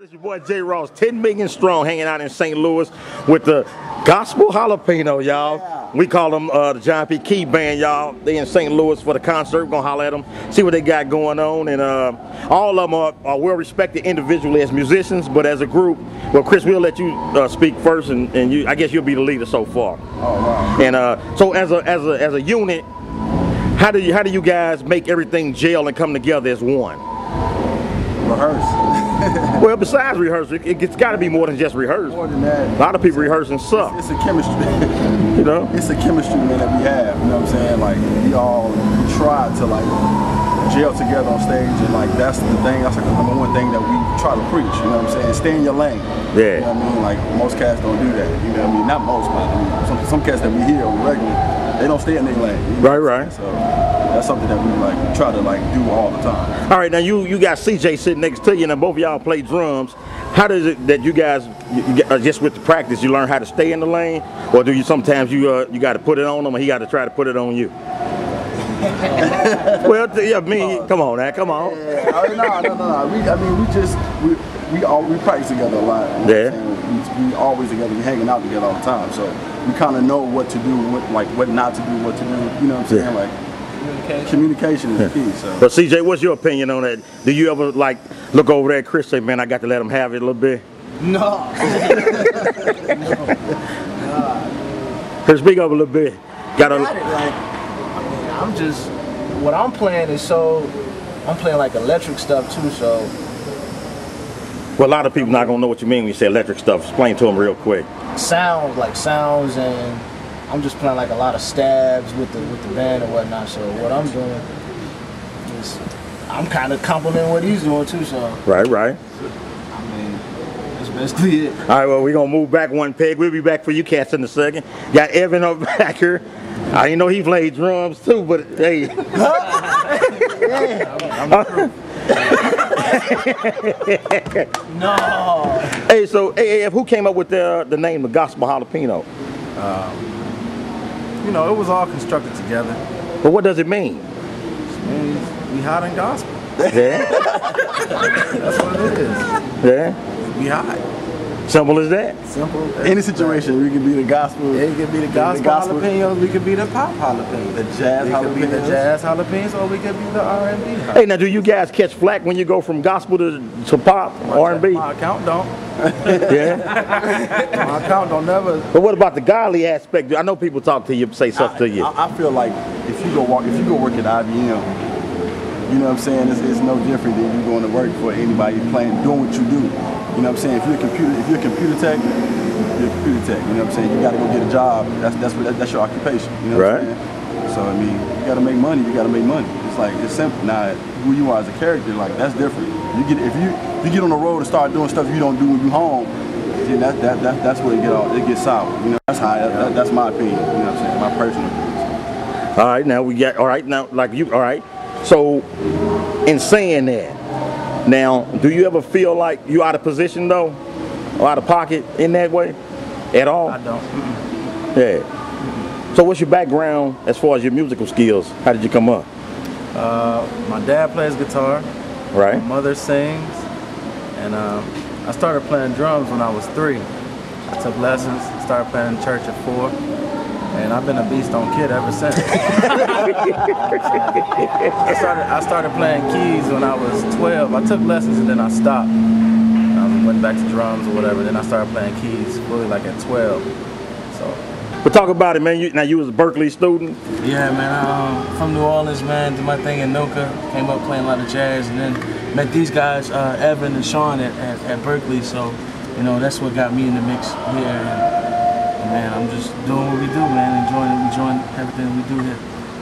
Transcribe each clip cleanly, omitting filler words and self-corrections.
It's your boy Jross, 10 million strong, hanging out in St. Louis with the Gospel Jalapeno, y'all. Yeah. We call them the John P. Key Band, y'all. They in St.Louis for the concert. We're gonna holler at them, see what they got going on, and all of them are well respected individually as musicians, but as a group. Well, Chris, we'll let you speak first, and you, I guess you'll be the leader so far. Oh, wow. And so as a unit, how do you guys make everything gel and come together as one? Rehearse. Well, besides rehearsal, it's got to be more than just rehearsal. More than that. A lot of people rehearsing suck. It's a chemistry. You know? It's a chemistry, man, that we have. You know what I'm saying? Like, we all try to, like, gel together on stage. And, like, that's the thing. That's, like, the number one thing that we try to preach. You know what I'm saying? Stay in your lane. Yeah. You know what I mean? Like, most cats don't do that. You know what I mean? Not most, but I mean, some cats that we hear on the regular, they don't stay in their lane. You know right. So that's something that we like try to like do all the time. All right, now you got CJ sitting next to you, and both of y'all play drums. How does it that you guys just with the practice you learn how to stay in the lane, or do you sometimes you got to put it on him, and he got to try to put it on you? Well, yeah, come on now, come on. Yeah. No. We practice together a lot. You know we always together. We hanging out together all the time. So we kind of know what to do, what not to do, what to do. You know what I'm saying? Like communication is key. So. But CJ, what's your opinion on that? Do you ever like look over there at Chris, say, man, I got to let him have it a little bit? No. Chris, speak up a little bit. What I'm playing is I'm playing like electric stuff too, so. Well, a lot of people not gonna know what you mean when you say electric stuff. Explain to them real quick. Sounds, and I'm just playing like a lot of stabs with the band and whatnot. So what I'm doing is I'm kind of complimenting what he's doing too. So right. I mean, that's basically it. All right, well, we're gonna move back one peg. We'll be back for you cats in a second. Got Evan up back here. I didn't know he played drums too, but hey. No. Hey, so AAF, who came up with the name, the Gospel Jalapeno? You know, it was all constructed together. But what does it mean? It means we hot in gospel. Yeah. That's what it is. Yeah. We hot. Simple as that. Simple. Any situation, we could be the gospel. It could be the gospel jalapenos. We could be the pop jalapenos. The jazz jalapenos. Could be the jazz jalapenos, or we could be the R&B. Hey, now do you guys catch flack when you go from gospel to pop, R&B? My account don't. Yeah. My account don't never. But what about the godly aspect? I know people talk to you, say stuff to you. I feel like if you go work at IBM, you know what I'm saying? It's no different than you going to work for anybody doing what you do. You know what I'm saying? If you're a computer tech, you're a computer tech. You know what I'm saying? You got to go get a job. That's your occupation. You know what I'm saying? So I mean, you got to make money. You got to make money. It's simple. Now, who you are as a character, like that's different. If you get on the road and start doing stuff you don't do when you home, then that's where it gets sour. You know, that's my opinion. You know what I'm saying? My personal opinion. All right, now we got all right. So, in saying that, now, do you ever feel like you out of position though, or out of pocket in that way, at all? I don't. Yeah. So, what's your background as far as your musical skills? How did you come up? My dad plays guitar. Right. My mother sings, and I started playing drums when I was 3. I took lessons, started playing in church at 4. And I've been a beast on kid ever since. I started playing keys when I was 12. I took lessons and then I stopped. I went back to drums or whatever. Then I started playing keys really like at 12. So. But talk about it, man. Now you was a Berkeley student. Yeah, man. I'm from New Orleans, man. Did my thing in Noka. Came up playing a lot of jazz, and then met these guys, Evan and Sean at Berkeley. So, you know, that's what got me in the mix here. Man, I'm just doing what we do, man. Enjoying everything we do here.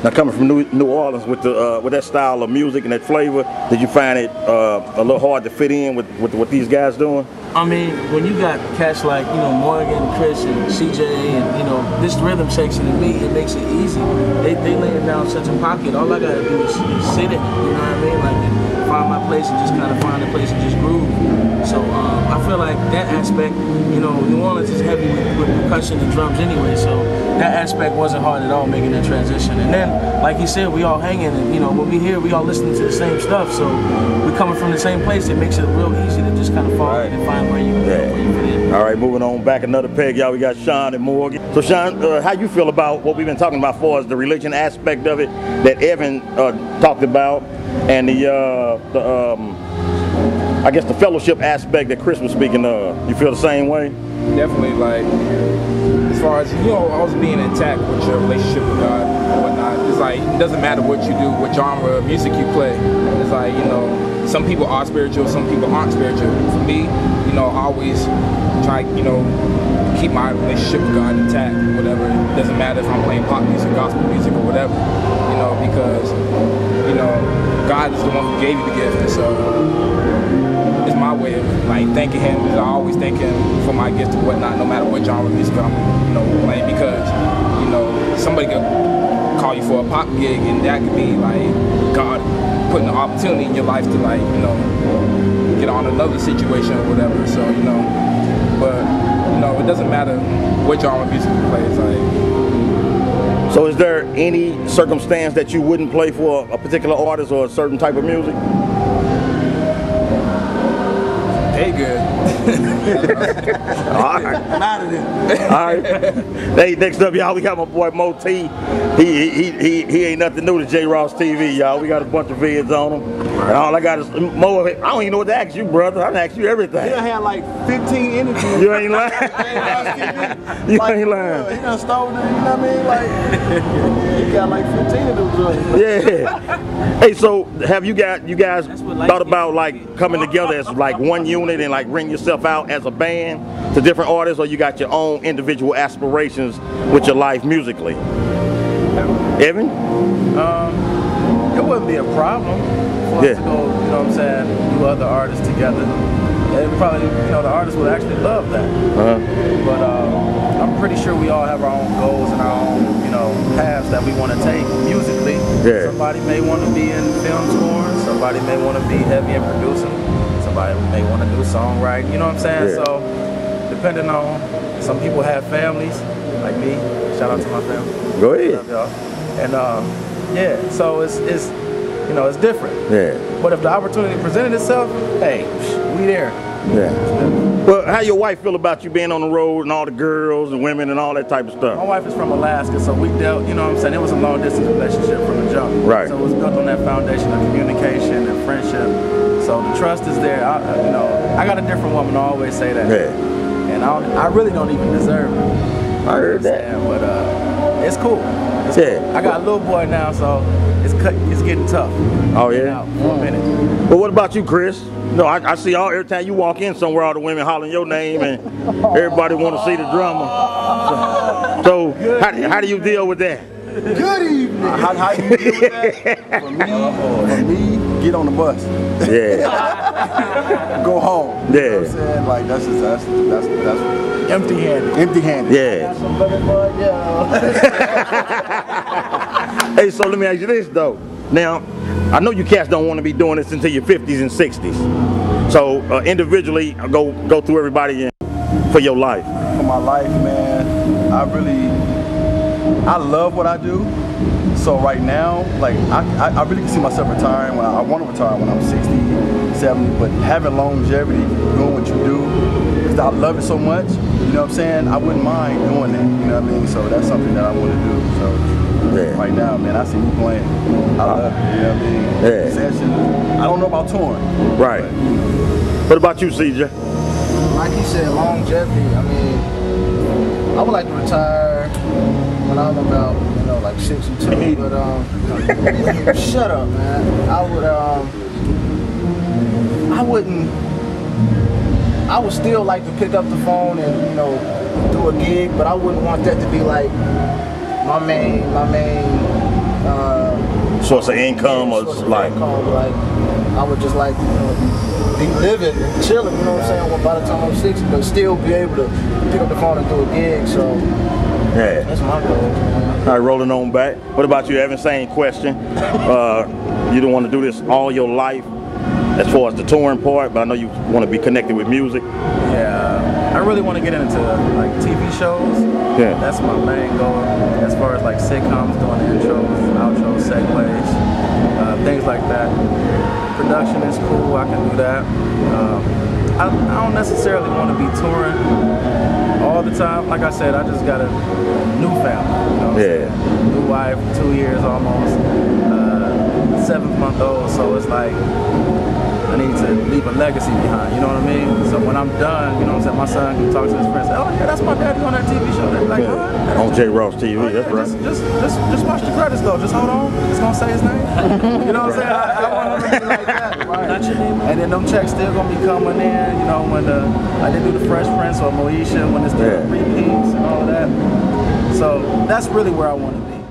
Now, coming from New Orleans with that style of music and that flavor, did you find it a little hard to fit in with what these guys doing? I mean, when you got cats like, you know, Morgan, Chris, and CJ, and, you know, this rhythm section to me, it makes it easy. They laying down such a pocket. All I gotta do is sit in it, you know what I mean? Like, find my place and just kind of find a place and just groove. So I feel like that aspect, you know, New Orleans is heavy with percussion and drums anyway, so that aspect wasn't hard at all making that transition. And then like he said, we all hanging, and you know, when we here, we all listening to the same stuff. So we coming from the same place. It makes it real easy to just kind of fall in and find where you fit in. All right, moving on back another peg, y'all. We got Sean and Morgan. So Sean, how you feel about what we've been talking about as far as the religion aspect of it that Evan talked about, and I guess the fellowship aspect that Chris was speaking of? You feel the same way? Definitely, like, as far as, you know, always being intact with your relationship with God and whatnot. It's like, it doesn't matter what you do, what genre of music you play. It's like, you know, some people are spiritual, some people aren't spiritual. For me, you know, I always try, you know, keep my relationship with God intact, whatever. It doesn't matter if I'm playing pop music, gospel music, or whatever, you know, because, you know, God is the one who gave you the gift, and so it's my way of like thanking Him. I always thank Him for my gift and whatnot, no matter what genre of music I'm, you know, playing, because, you know, somebody could call you for a pop gig, and that could be like God putting an opportunity in your life to, like, you know, get on another situation or whatever. So, you know, but, you know, it doesn't matter what genre of music you play. It's like. So is there any circumstance that you wouldn't play for a particular artist or a certain type of music? They good. All right. Not of them. All right. Hey, next up, y'all, we got my boy Mo T. He ain't nothing new to Jross-tv, y'all. We got a bunch of vids on him. And all I got is Mo. I don't even know what to ask you, brother. I can ask you everything. He done had like 15 interviews. You ain't lying. You like, ain't lying. He done stole it, you know what I mean? Like, he got like 15 of them. Yeah. Hey, so have you guys thought about like coming together as like one unit and like bring yourself out as a band to different artists, or you got your own individual aspirations with your life musically? Evan? It wouldn't be a problem for us to go, you know what I'm saying, do other artists together. It probably, you know, the artists would actually love that. But I'm pretty sure we all have our own goals and our own, you know, paths that we want to take musically. Yeah. Somebody may want to be in film scores, somebody may want to be heavy in producing, somebody may want to do songwriting, you know what I'm saying? Yeah. So, depending on, some people have families, like me. Shout out to my family. Go ahead. Love y'all. And yeah, so it's you know, it's different. Yeah. But if the opportunity presented itself, hey, we there. Yeah. Well, how your wife feel about you being on the road and all the girls and women and all that type of stuff? My wife is from Alaska, so we dealt, you know what I'm saying, it was a long distance relationship from the jump. Right. So it was built on that foundation of communication and friendship. So the trust is there. You know, I got a different woman, I always say that. Yeah. And I really don't even deserve it. I heard that. But it's cool. It's Yeah. cool. I got a little boy now, so it's getting tough. Oh yeah. For a minute. But what about you, Chris? No, I see every time you walk in somewhere, all the women hollering your name, and everybody want to see the drummer. So how do you deal with that? Good evening. How you deal with that? For me, get on the bus. Yeah. Go home. Yeah. You know what I'm saying? Like that's Empty-handed. empty-handed. Yeah. Hey, so let me ask you this though. Now, I know you cats don't want to be doing this until your 50s and 60s. So individually, go through everybody for your life. For my life, man, I love what I do. So right now, like I really can see myself retiring. I want to retire when I'm 60, 70, but having longevity, doing what you do, because I love it so much, you know what I'm saying? I wouldn't mind doing that, you know what I mean? So that's something that I want to do. So right now, man, I see me playing. I love it, you know what I mean? Yeah. Session, I don't know about touring. Right. But, you know. What about you, CJ? Like you said, longevity. I mean, I would like to retire when I'm about, you know, like 62. But shut up, man. I would still like to pick up the phone and, you know, do a gig, but I wouldn't want that to be like my main Source of income or like. Like, I would just like, you know, be living and chilling, you know what I'm saying? Well, by the time I'm 60, but still be able to pick up the phone and do a gig. So yeah, that's my goal, man. All right, rolling on back. What about you, Evan? Same question. You don't want to do this all your life as far as the touring part, but I know you want to be connected with music. Yeah. I really want to get into like TV shows. Yeah. That's my main goal. As far as like sitcoms, doing the intros, outros, segues, things like that. Production is cool. I can do that. I don't necessarily want to be touring all the time. Like I said, I just got a new family. You know what I'm saying? New wife, 2 years almost, 7-month-old. So it's like I need to leave a legacy behind. You know what I mean? So when I'm done, you know what I'm saying, my son can talk to his friends. Say, oh yeah, that's my daddy on that TV show. They're like, on Jross-tv. Oh, yeah, that's right. Just watch the credits though. Just hold on. It's gonna say his name. You know what I'm saying? I want him to be like that. Right. Not your name. And then them checks still gonna be coming in. You know when I did do the Fresh Prince or Moesha when it's the repeats and all of that. So that's really where I want to be.